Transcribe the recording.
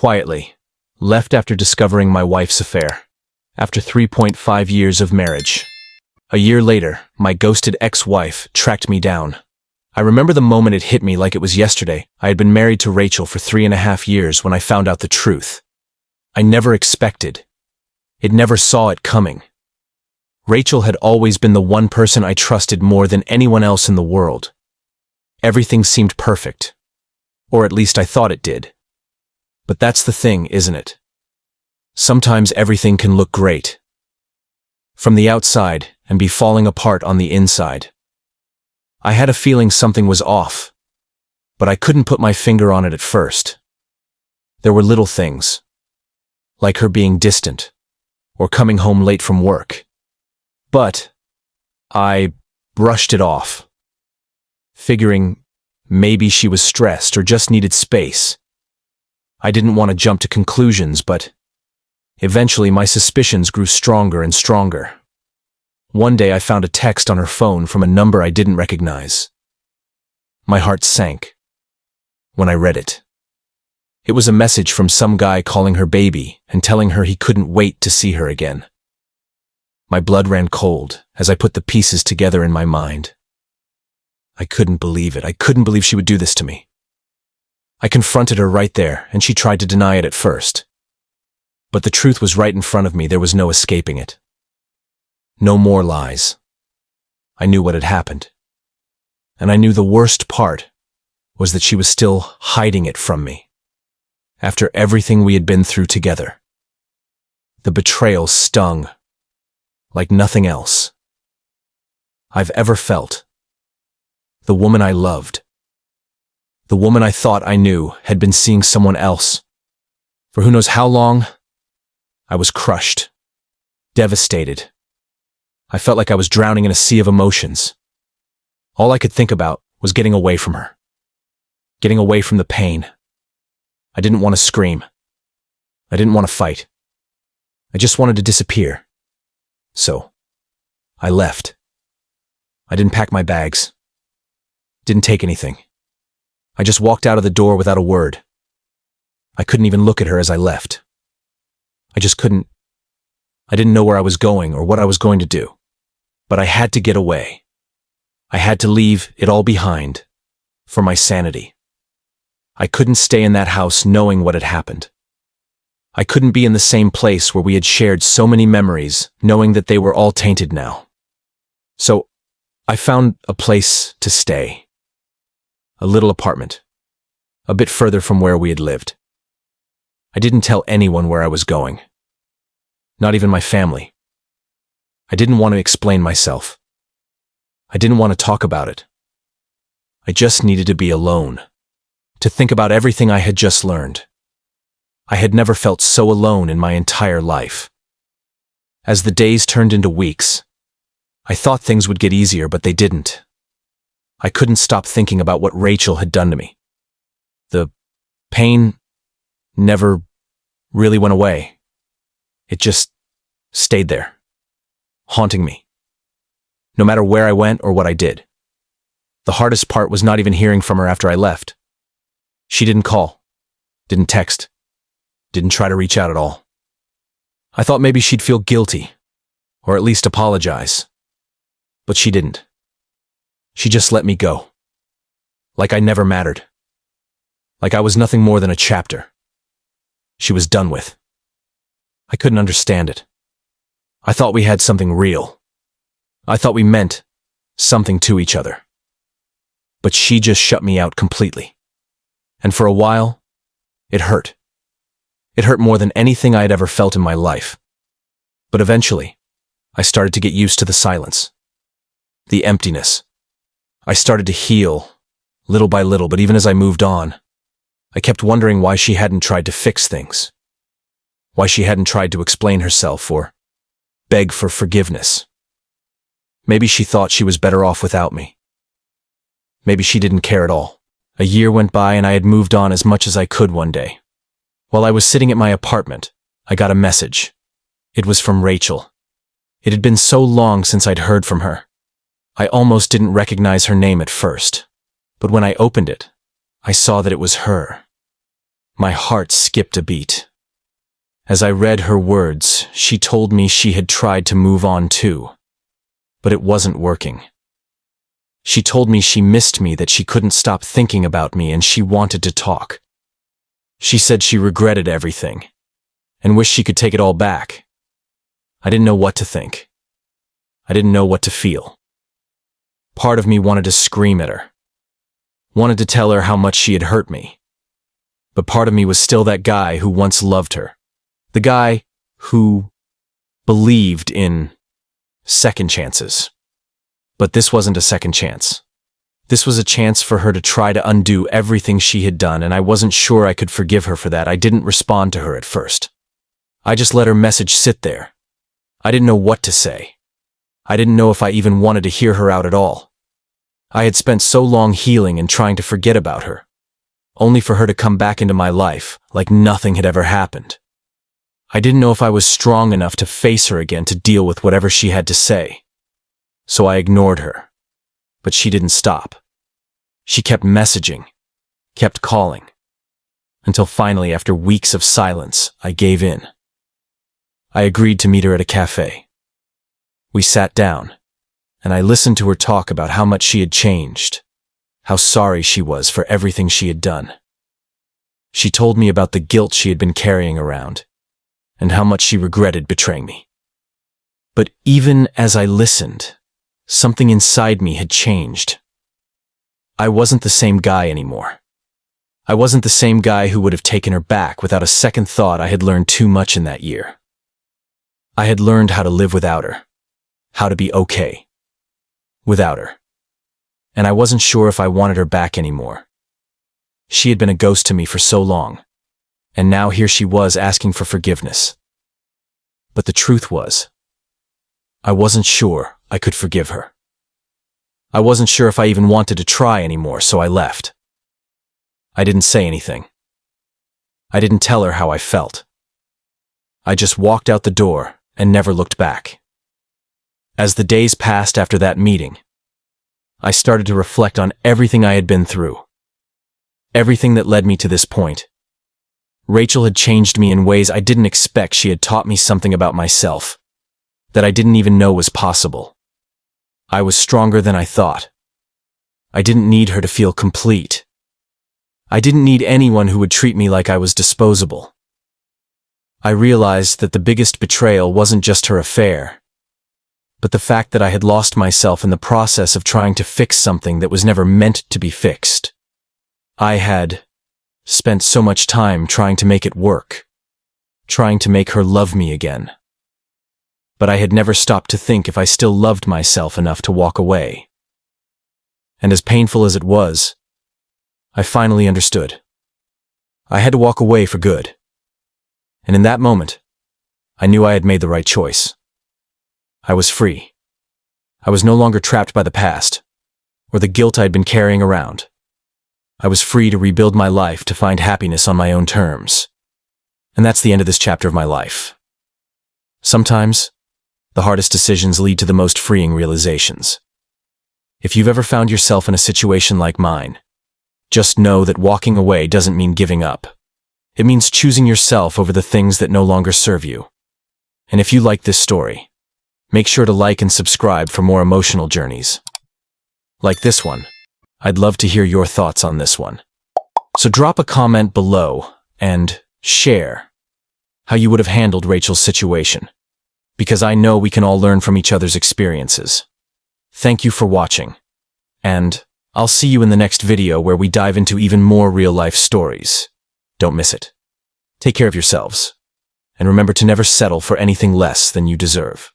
quietly, left after discovering my wife's affair. After 3.5 years of marriage. A year later, my ghosted ex-wife tracked me down. I remember the moment it hit me like it was yesterday. I had been married to Rachel for 3.5 years when I found out the truth. I never expected. It never saw it coming. Rachel had always been the one person I trusted more than anyone else in the world. Everything seemed perfect. Or at least I thought it did. But that's the thing, isn't it? Sometimes everything can look great from the outside and be falling apart on the inside. I had a feeling something was off, but I couldn't put my finger on it at first. There were little things, like her being distant or coming home late from work. But I brushed it off, figuring maybe she was stressed or just needed space. I didn't want to jump to conclusions, but eventually my suspicions grew stronger and stronger. One day I found a text on her phone from a number I didn't recognize. My heart sank when I read it. It was a message from some guy calling her baby and telling her he couldn't wait to see her again. My blood ran cold as I put the pieces together in my mind. I couldn't believe it. I couldn't believe she would do this to me. I confronted her right there, and she tried to deny it at first. But the truth was right in front of me. There was no escaping it. No more lies. I knew what had happened. And I knew the worst part was that she was still hiding it from me. After everything we had been through together. The betrayal stung like nothing else I've ever felt. The woman I loved, the woman I thought I knew, had been seeing someone else. For who knows how long, I was crushed, devastated. I felt like I was drowning in a sea of emotions. All I could think about was getting away from her, getting away from the pain. I didn't want to scream. I didn't want to fight. I just wanted to disappear. So, I left. I didn't pack my bags. Didn't take anything. I just walked out of the door without a word. I couldn't even look at her as I left. I just couldn't. I didn't know where I was going or what I was going to do. But I had to get away. I had to leave it all behind for my sanity. I couldn't stay in that house knowing what had happened. I couldn't be in the same place where we had shared so many memories, knowing that they were all tainted now. So, I found a place to stay. A little apartment, a bit further from where we had lived. I didn't tell anyone where I was going. Not even my family. I didn't want to explain myself. I didn't want to talk about it. I just needed to be alone, to think about everything I had just learned. I had never felt so alone in my entire life. As the days turned into weeks, I thought things would get easier, but they didn't. I couldn't stop thinking about what Rachel had done to me. The pain never really went away. It just stayed there, haunting me, no matter where I went or what I did. The hardest part was not even hearing from her after I left. She didn't call, didn't text, didn't try to reach out at all. I thought maybe she'd feel guilty, or at least apologize. But she didn't. She just let me go. Like I never mattered. Like I was nothing more than a chapter she was done with. I couldn't understand it. I thought we had something real. I thought we meant something to each other. But she just shut me out completely. And for a while, it hurt. It hurt more than anything I had ever felt in my life. But eventually, I started to get used to the silence. The emptiness. I started to heal, little by little, but even as I moved on, I kept wondering why she hadn't tried to fix things. Why she hadn't tried to explain herself or beg for forgiveness. Maybe she thought she was better off without me. Maybe she didn't care at all. A year went by and I had moved on as much as I could one day. While I was sitting at my apartment, I got a message. It was from Rachel. It had been so long since I'd heard from her. I almost didn't recognize her name at first. But when I opened it, I saw that it was her. My heart skipped a beat. As I read her words, she told me she had tried to move on too, but it wasn't working. She told me she missed me, that she couldn't stop thinking about me, and she wanted to talk. She said she regretted everything and wished she could take it all back. I didn't know what to think. I didn't know what to feel. Part of me wanted to scream at her, wanted to tell her how much she had hurt me. But part of me was still that guy who once loved her. The guy who believed in second chances. But this wasn't a second chance. This was a chance for her to try to undo everything she had done, and I wasn't sure I could forgive her for that. I didn't respond to her at first. I just let her message sit there. I didn't know what to say. I didn't know if I even wanted to hear her out at all. I had spent so long healing and trying to forget about her, only for her to come back into my life like nothing had ever happened. I didn't know if I was strong enough to face her again, to deal with whatever she had to say. So I ignored her. But she didn't stop. She kept messaging, kept calling, until finally, after weeks of silence, I gave in. I agreed to meet her at a cafe. We sat down, and I listened to her talk about how much she had changed, how sorry she was for everything she had done. She told me about the guilt she had been carrying around, and how much she regretted betraying me. But even as I listened, something inside me had changed. I wasn't the same guy anymore. I wasn't the same guy who would have taken her back without a second thought. I had learned too much in that year. I had learned how to live without her, how to be okay without her. And I wasn't sure if I wanted her back anymore. She had been a ghost to me for so long, and now here she was asking for forgiveness. But the truth was, I wasn't sure I could forgive her. I wasn't sure if I even wanted to try anymore, so I left. I didn't say anything. I didn't tell her how I felt. I just walked out the door and never looked back. As the days passed after that meeting, I started to reflect on everything I had been through, everything that led me to this point. Rachel had changed me in ways I didn't expect. She had taught me something about myself that I didn't even know was possible. I was stronger than I thought. I didn't need her to feel complete. I didn't need anyone who would treat me like I was disposable. I realized that the biggest betrayal wasn't just her affair, but the fact that I had lost myself in the process of trying to fix something that was never meant to be fixed. I had spent so much time trying to make it work, trying to make her love me again. But I had never stopped to think if I still loved myself enough to walk away. And as painful as it was, I finally understood. I had to walk away for good. And in that moment, I knew I had made the right choice. I was free. I was no longer trapped by the past, or the guilt I had been carrying around. I was free to rebuild my life, to find happiness on my own terms. And that's the end of this chapter of my life. Sometimes, the hardest decisions lead to the most freeing realizations. If you've ever found yourself in a situation like mine, just know that walking away doesn't mean giving up. It means choosing yourself over the things that no longer serve you. And if you like this story, make sure to like and subscribe for more emotional journeys like this one. I'd love to hear your thoughts on this one. So drop a comment below and share how you would have handled Rachel's situation, because I know we can all learn from each other's experiences. Thank you for watching, and I'll see you in the next video where we dive into even more real-life stories. Don't miss it. Take care of yourselves, and remember to never settle for anything less than you deserve.